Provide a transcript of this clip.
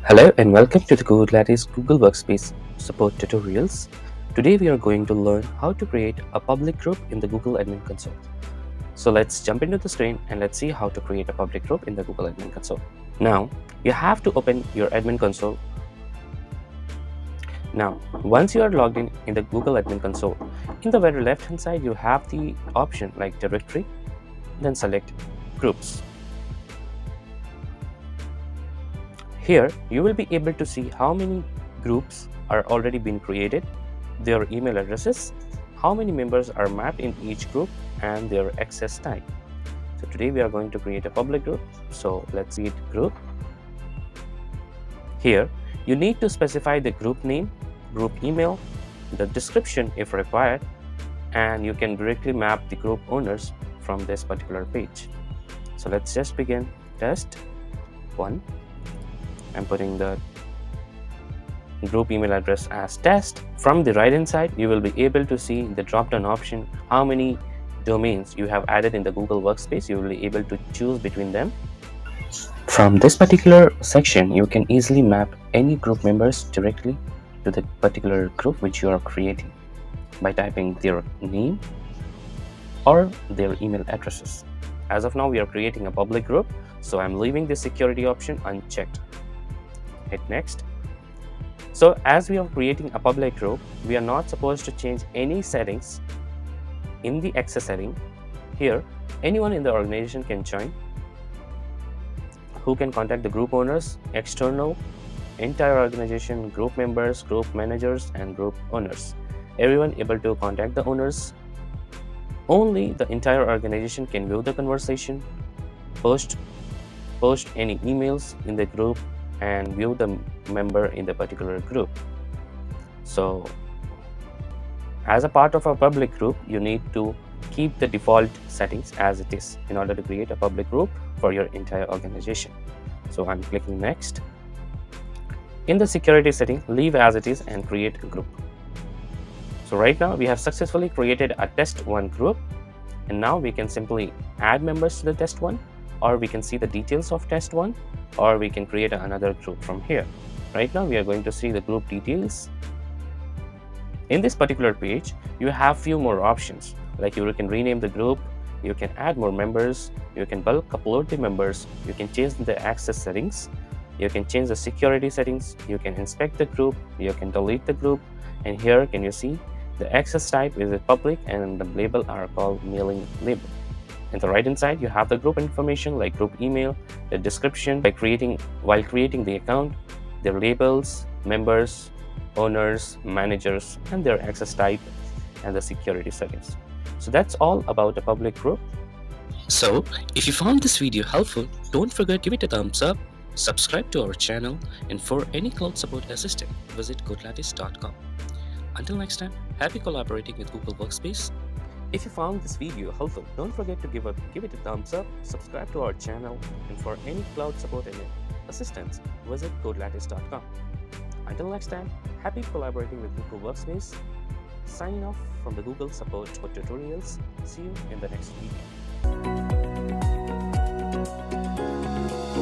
Hello and welcome to the Google Workspace support tutorials. Today we are going to learn how to create a public group in the Google Admin Console. So let's jump into the screen and let's see how to create a public group in the Google Admin Console. Now you have to open your Admin Console. Now once you are logged in the Google Admin Console, in the very left hand side you have the option like directory, then select groups. Here, you will be able to see how many groups are already been created, their email addresses, how many members are mapped in each group, and their access type. So today we are going to create a public group. So let's create group. Here, you need to specify the group name, group email, the description if required, and you can directly map the group owners from this particular page. So let's just begin test 1. I'm putting the group email address as test. From the right hand side, you will be able to see the drop down option, how many domains you have added in the Google Workspace. You will be able to choose between them. From this particular section, you can easily map any group members directly to the particular group which you are creating by typing their name or their email addresses. As of now, we are creating a public group, so I'm leaving the security option unchecked. Hit next. So as we are creating a public group, we are not supposed to change any settings in the access setting. Here, anyone in the organization can join, who can contact the group owners, external, entire organization, group members, group managers, and group owners. Everyone able to contact the owners. Only the entire organization can view the conversation, post any emails in the group, and view the member in the particular group. So as a part of a public group, you need to keep the default settings as it is in order to create a public group for your entire organization. So I'm clicking next. In the security setting, leave as it is and create a group. So right now we have successfully created a test1 group, and now we can simply add members to the test1, or we can see the details of test1, or we can create another group from here. Right now we are going to see the group details. In this particular page, you have few more options, like you can rename the group, you can add more members, you can bulk upload the members, you can change the access settings, you can change the security settings, you can inspect the group, you can delete the group, and here can you see the access type is public and the label are called mailing label. In the right hand side, you have the group information like group email, the description while creating the account, their labels, members, owners, managers, and their access type, and the security settings. So that's all about a public group. So if you found this video helpful, don't forget to give it a thumbs up, subscribe to our channel, and for any cloud support assistance, visit goodlattice.com. Until next time, happy collaborating with Google Workspace. If you found this video helpful, don't forget to give it a thumbs up, subscribe to our channel, and for any cloud support and assistance, visit goodlattice.com. Until next time, happy collaborating with Google Workspace. Signing off from the Google support tutorials. See you in the next video.